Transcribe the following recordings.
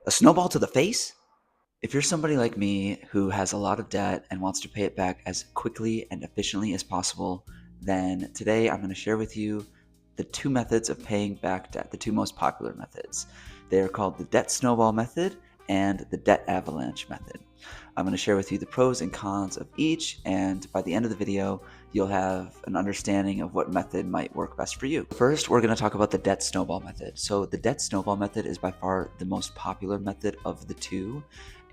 A snowball to the face? If you're somebody like me who has a lot of debt and wants to pay it back as quickly and efficiently as possible, then today I'm going to share with you the two methods of paying back debt, the two most popular methods. They are called the Debt Snowball Method and the Debt Avalanche Method. I'm going to share with you the pros and cons of each, and by the end of the video, you'll have an understanding of what method might work best for you. First, we're going to talk about the Debt Snowball Method. So the Debt Snowball Method is by far the most popular method of the two.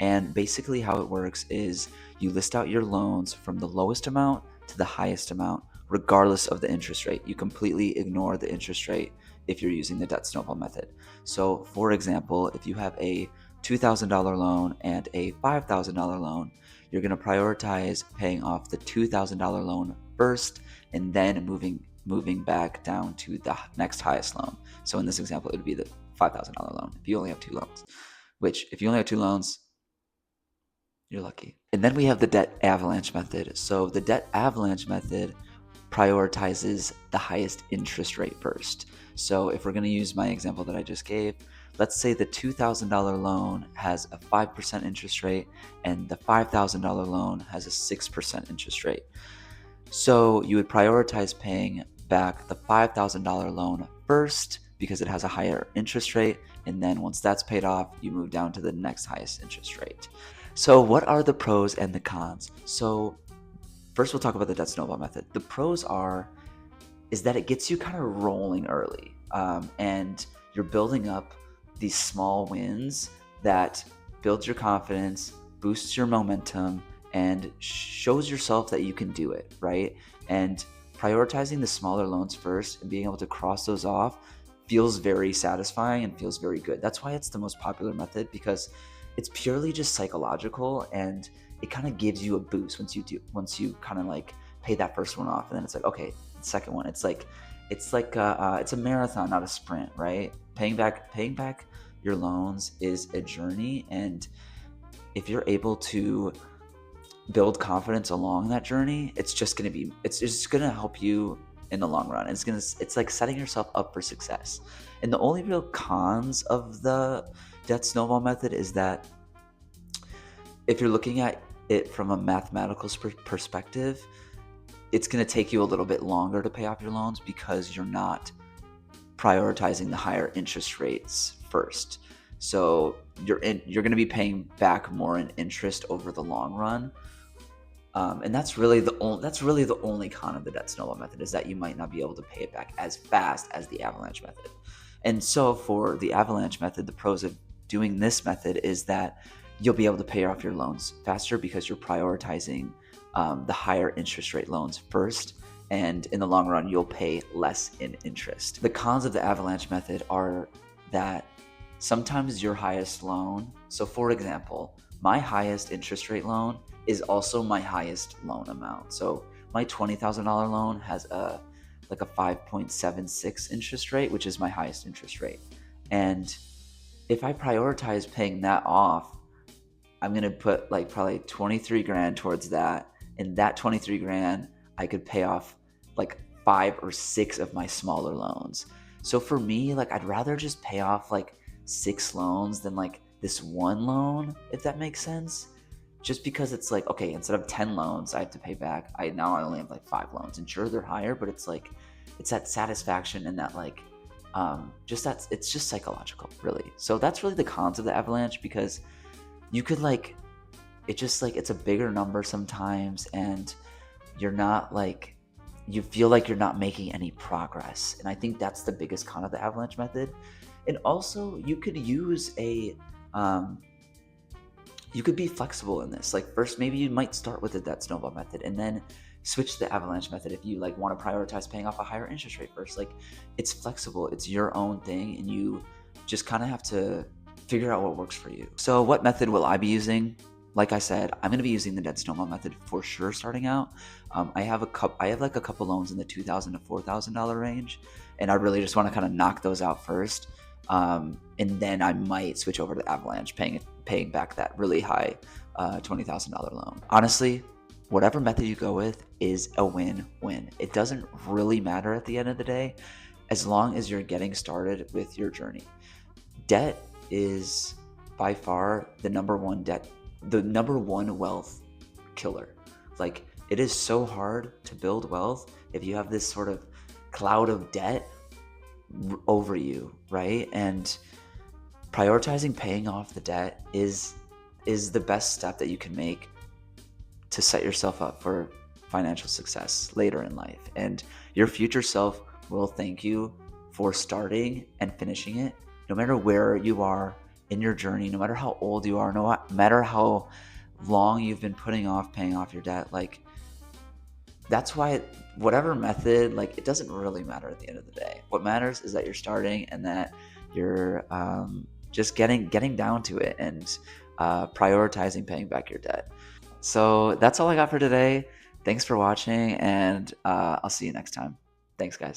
And basically how it works is you list out your loans from the lowest amount to the highest amount, regardless of the interest rate. You completely ignore the interest rate if you're using the Debt Snowball Method. So for example, if you have a $2,000 loan and a $5,000 loan, you're going to prioritize paying off the $2,000 loan first and then moving back down to the next highest loan. So in this example, it would be the $5,000 loan if you only have two loans, which if you only have two loans, you're lucky. And then we have the Debt Avalanche Method. So the Debt Avalanche Method prioritizes the highest interest rate first. So if we're going to use my example that I just gave, let's say the $2,000 loan has a 5% interest rate and the $5,000 loan has a 6% interest rate. So you would prioritize paying back the $5,000 loan first because it has a higher interest rate, and then once that's paid off, you move down to the next highest interest rate. So what are the pros and the cons? So first we'll talk about the Debt Snowball Method. The pros is that it gets you kind of rolling early, and you're building up these small wins that builds your confidence, boosts your momentum, and shows yourself that you can do it, right? And prioritizing the smaller loans first and being able to cross those off feels very satisfying and feels very good. That's why it's the most popular method, because it's purely just psychological, and it kind of gives you a boost once you kind of like pay that first one off, and then it's like, okay, the second one, it's like it's a marathon, not a sprint, right? Paying back your loans is a journey, and if you're able to build confidence along that journey, it's just gonna help you in the long run. It's like setting yourself up for success. And the only real cons of the Debt Snowball Method is that if you're looking at it from a mathematical perspective, it's going to take you a little bit longer to pay off your loans because you're not prioritizing the higher interest rates first. So you're going to be paying back more in interest over the long run. And that's really the only con of the Debt Snowball Method, is that you might not be able to pay it back as fast as the Avalanche Method. And so for the Avalanche Method, the pros of doing this method is that you'll be able to pay off your loans faster because you're prioritizing the higher interest rate loans first, and in the long run, you'll pay less in interest. The cons of the Avalanche Method are that sometimes your highest loan, so for example, my highest interest rate loan is also my highest loan amount. So my $20,000 loan has a 5.76 interest rate, which is my highest interest rate. And if I prioritize paying that off, I'm going to put like probably 23 grand towards that. And that 23 grand, I could pay off like 5 or 6 of my smaller loans. So for me, like, I'd rather just pay off like 6 loans than like this one loan, if that makes sense. Just because it's like, okay, instead of 10 loans I have to pay back, I only have like 5 loans. And sure, they're higher, but it's like, it's that satisfaction and that like, it's just psychological, really. So that's really the cons of the Avalanche, because you could like, it's a bigger number sometimes, and you're not like, you feel like you're not making any progress. And I think that's the biggest con of the Avalanche Method. And also you could use you could be flexible in this. Like, first, maybe you might start with the Debt Snowball Method and then switch to the Avalanche Method if you like want to prioritize paying off a higher interest rate first. Like, it's flexible, it's your own thing, and you just kind of have to figure out what works for you. So what method will I be using? Like I said, I'm going to be using the Debt Snowball Method for sure starting out. I have like a couple loans in the $2,000 to $4,000 range, and I really just want to kind of knock those out first. And then I might switch over to Avalanche, paying back that really high $20,000 loan. Honestly, whatever method you go with is a win-win. It doesn't really matter at the end of the day, as long as you're getting started with your journey. Debt is by far the number one wealth killer. Like, it is so hard to build wealth if you have this sort of cloud of debt over you, right? And prioritizing paying off the debt is the best step that you can make to set yourself up for financial success later in life. And your future self will thank you for starting and finishing it, no matter where you are in your journey, no matter how old you are, no matter how long you've been putting off paying off your debt. Like, that's why whatever method, like, it doesn't really matter at the end of the day. What matters is that you're starting and that you're just getting down to it and prioritizing paying back your debt. So that's all I got for today. Thanks for watching, and I'll see you next time. Thanks, guys.